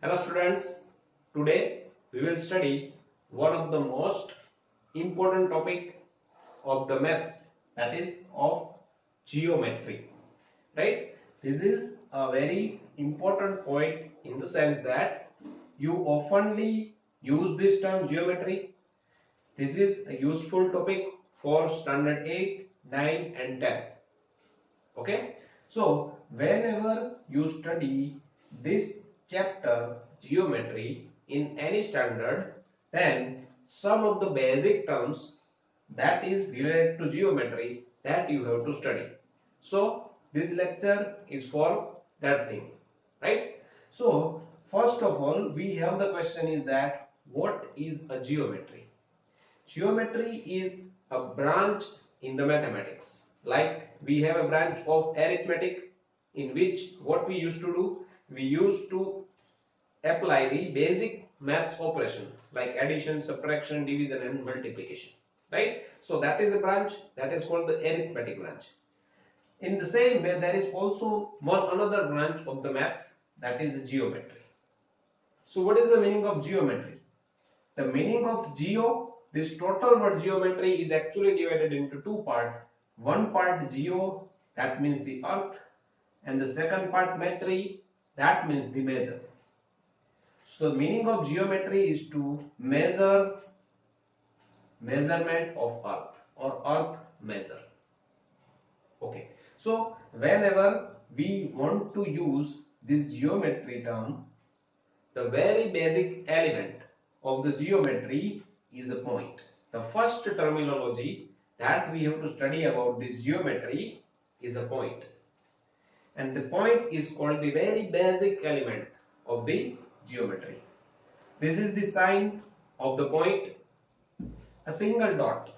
Hello students, today we will study one of the most important topic of the maths, that is of geometry, right? This is a very important point in the sense that you oftenly use this term geometry. This is a useful topic for standard 8, 9 and 10. Okay, so whenever you study this chapter geometry in any standard, then some of the basic terms that is related to geometry that you have to study. So this lecture is for that thing, right? So first of all, we have the question is that what is a geometry? Geometry is a branch in the mathematics. Like we have a branch of arithmetic in which what we used to do, we used to apply the basic maths operation like addition, subtraction, division and multiplication. Right? So that is a branch that is called the arithmetic branch. In the same way, there is also one another branch of the maths that is geometry. So what is the meaning of geometry? The meaning of geo, this total word geometry is actually divided into two parts. One part geo, that means the earth, and the second part metry, that means the measure. So the meaning of geometry is to measure, measurement of earth or earth measure. Okay. So whenever we want to use this geometry term, the very basic element of the geometry is a point. The first terminology that we have to study about this geometry is a point. And the point is called the very basic element of the geometry. This is the sign of the point, a single dot,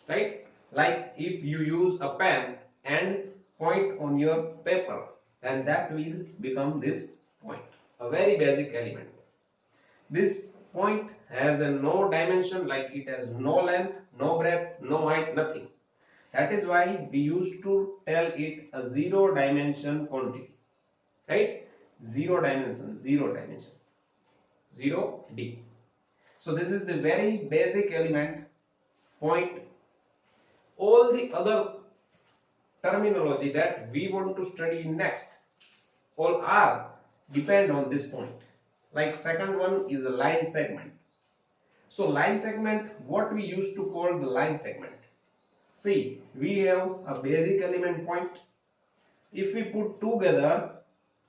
right? Like if you use a pen and point on your paper, then that will become this point, a very basic element. This point has a no dimension, like it has no length, no breadth, no height, nothing. That is why we used to tell it a zero dimension quantity, right? Zero dimension, 0D. So this is the very basic element, point. All the other terminology that we want to study next, all are depend on this point. Like second one is a line segment. So line segment, what we used to call the line segment. See, we have a basic element point. If we put together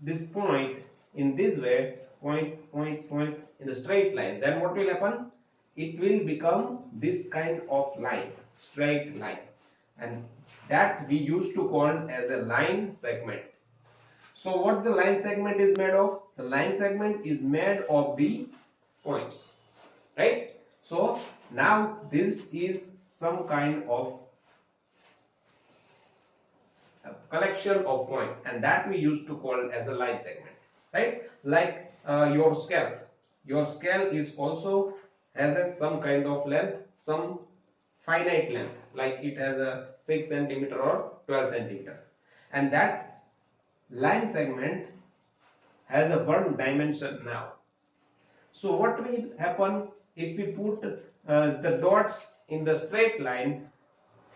this point in this way, point, point, point in the straight line, then what will happen? It will become this kind of line, straight line. And that we used to call as a line segment. So what the line segment is made of? The line segment is made of the points, right? So now this is some kind of a collection of point, and that we used to call as a line segment, right? Like your scale is also has a some kind of length, some finite length, like it has a 6 centimeter or 12 centimeter, and that line segment has a one dimension now. So what will happen if we put the dots in the straight line?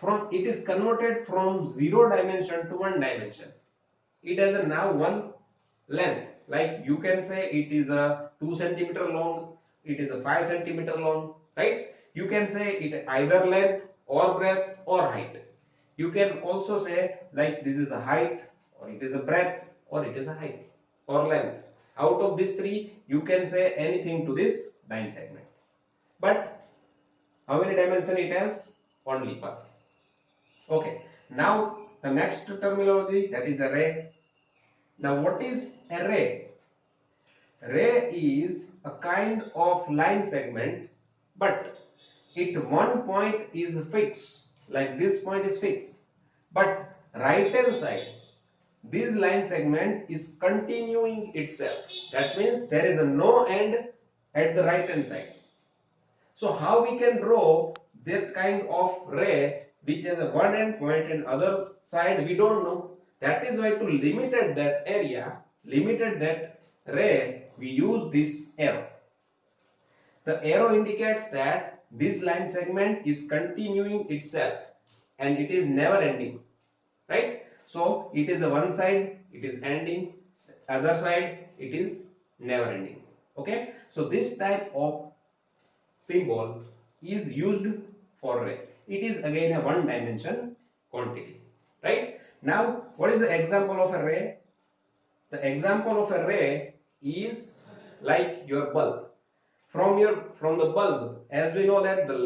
From it is converted from 0 dimension to 1 dimension. It has a now one length, like you can say it is a 2 centimeter long, it is a 5 centimeter long, right? You can say it either length or breadth or height. You can also say like this is a height, or it is a breadth, or it is a height or length. Out of these three, you can say anything to this line segment. But how many dimension it has? Only one. Okay. Now the next terminology, that is array. Now what is array? Array is a kind of line segment, but one point is fixed, like this point is fixed, but right hand side this line segment is continuing itself. That means there is a no end at the right hand side. So how we can draw that kind of ray which has a one end point and other side we don't know. That is why to limited that area, limited that ray, we use this arrow. The arrow indicates that this line segment is continuing itself and it is never ending, right? So it is a one side, it is ending, other side it is never ending. Okay, so this type of symbol is used for ray. It is again a one dimension quantity, right? Now what is the example of a ray? The example of a ray is like your bulb. From the bulb, as we know that the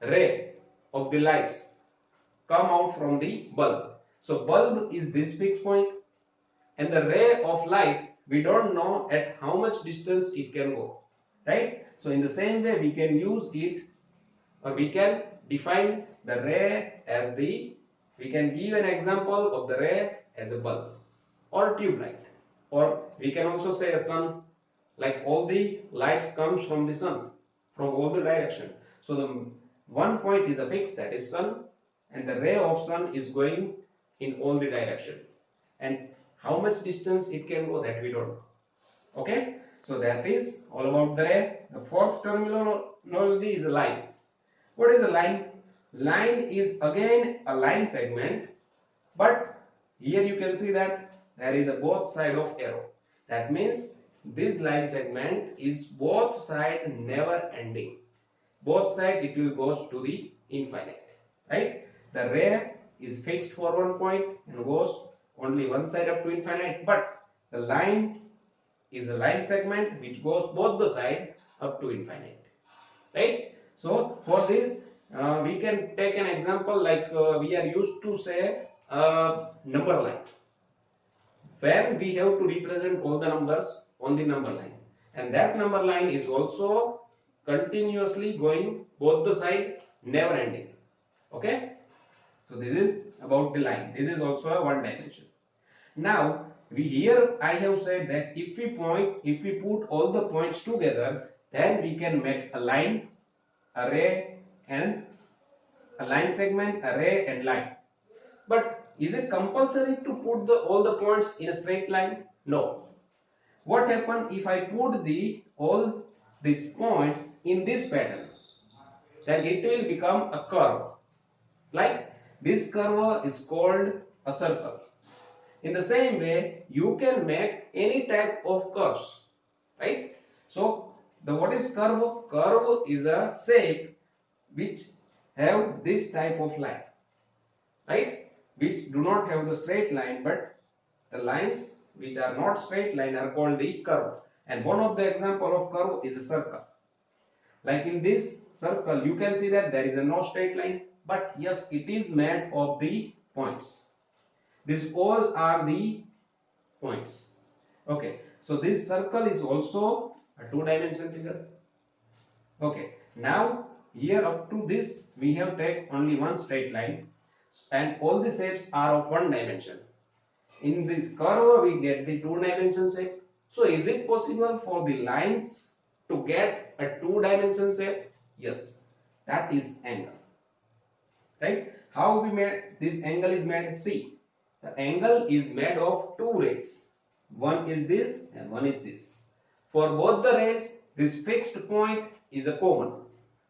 ray of the lights come out from the bulb. So bulb is this fixed point, and the ray of light, we don't know at how much distance it can go, right? So in the same way we can use it, or we can define the ray as we can give an example of the ray as a bulb or tube light, or we can also say a sun, like all the lights comes from the sun from all the direction. So the one point is a fixed, that is sun, and the ray of sun is going in all the direction, and how much distance it can go, that we don't know. Okay, so that is all about the ray. The fourth terminology is a line. What is a line? Line is again a line segment, but here you can see that there is a both side of arrow. That means this line segment is both side never ending. Both side it will goes to the infinite, right? The ray is fixed for one point and goes only one side up to infinite, but the line is a line segment which goes both the side up to infinite, right? So for this we can take an example like we are used to say number line, where we have to represent all the numbers on the number line, and that number line is also continuously going both the side, never ending. Okay, so this is about the line. This is also a one dimension. Now here I have said that if we put all the points together, then we can make a line, array, and a line segment, array, and line. But is it compulsory to put all the points in a straight line? No. What happens if I put all these points in this pattern? Then it will become a curve. Like this curve is called a circle. In the same way, you can make any type of curves, right? So what is curve? Curve is a shape which have this type of line, right? Which do not have the straight line, but the lines which are not straight line are called the curve. And one of the example of curve is a circle. Like in this circle, you can see that there is a no straight line, but yes, it is made of the points. These all are the points. Okay, so this circle is also a two-dimensional figure. Okay, now here up to this we have take only one straight line, and all the shapes are of one dimension. In this curve we get the two-dimension shape. So is it possible for the lines to get a two-dimension shape? Yes, that is angle. Right? How we made this angle is made? See, the angle is made of two rays. One is this and one is this. For both the rays, this fixed point is a common.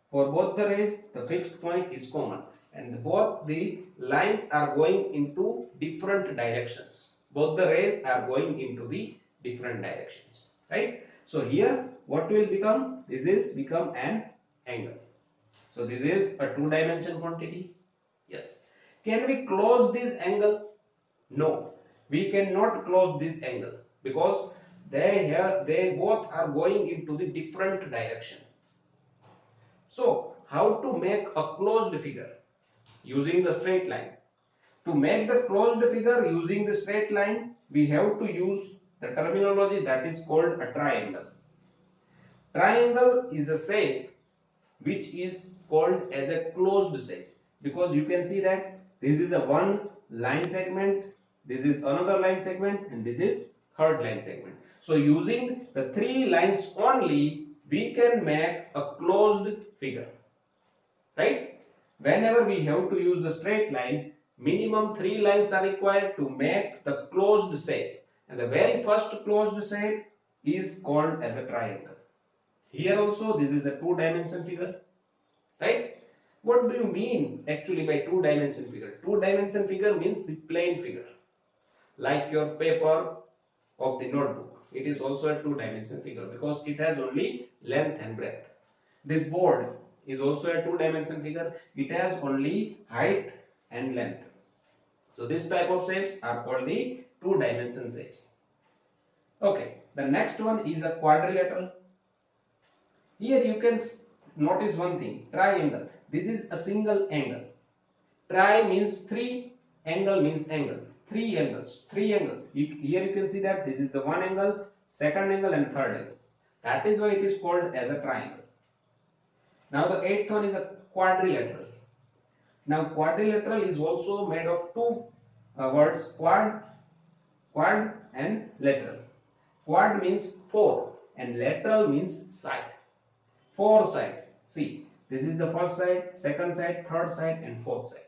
For both the rays, the fixed point is common, and both the lines are going into different directions. Both the rays are going into the different directions, right? So here what will become? This is become an angle. So this is a two-dimension quantity. Yes. Can we close this angle? No, we cannot close this angle because they both are going into the different direction. So how to make a closed figure? Using the straight line. To make the closed figure using the straight line, we have to use the terminology that is called a triangle. Triangle is a shape which is called as a closed shape, because you can see that this is a one line segment, this is another line segment, and this is third line segment. So using the three lines only, we can make a closed figure, right? Whenever we have to use the straight line, minimum three lines are required to make the closed shape, And the very first closed shape is called as a triangle. Here also this is a two-dimension figure, right? What do you mean actually by two-dimension figure? Two-dimension figure means the plane figure, like your paper of the notebook. It is also a two-dimension figure because it has only length and breadth. This board is also a two-dimension figure. It has only height and length. So this type of shapes are called the two-dimension shapes. Okay, the next one is a quadrilateral. Here you can notice one thing, triangle. This is a single angle. Tri means three, angle means angle. Three angles, three angles. Here you can see that this is the one angle, second angle and third angle. That is why it is called as a triangle. Now the eighth one is a quadrilateral. Now quadrilateral is also made of two words, quad and lateral. Quad means four and lateral means side. Four side. See, this is the first side, second side, third side and fourth side.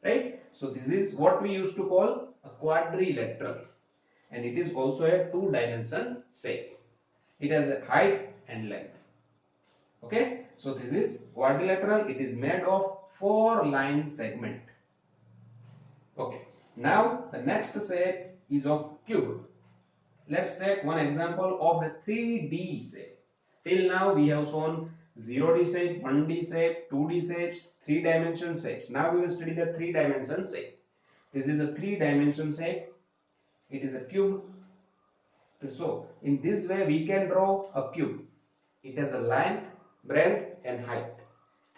Right? So this is what we used to call a quadrilateral, and it is also a two-dimension shape. It has a height and length. Okay? So this is quadrilateral. It is made of four line segment. Okay. Now the next shape is of cube. Let's take one example of a 3D shape. Till now we have shown 0D shape, 1D shape, 2D shapes, 3-dimension shapes. Now we will study the 3-dimension shape. This is a 3-dimension shape. It is a cube. So in this way we can draw a cube. It has a length, breadth and height.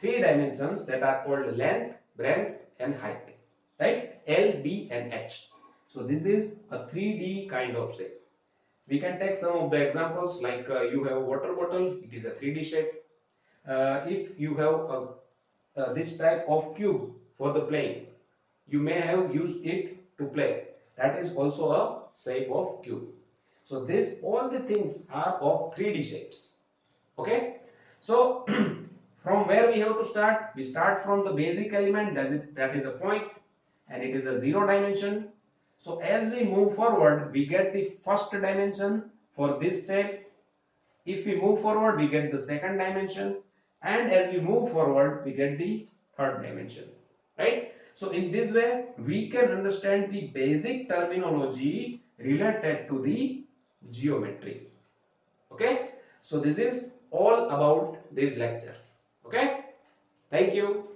3 dimensions that are called length, breadth and height. Right? L, B and H. So this is a 3D kind of shape. We can take some of the examples like you have a water bottle. It is a 3D shape. If you have this type of cube for the playing, you may have used it to play. That is also a shape of cube. So this all the things are of 3D shapes. Okay. So from where we have to start? We start from the basic element, that is a point, and it is a 0 dimension. So as we move forward, we get the first dimension for this shape. If we move forward, we get the second dimension, and as we move forward, we get the third dimension. Right? So in this way, we can understand the basic terminology related to the geometry. Okay? So this is all about this lecture. Okay? Thank you.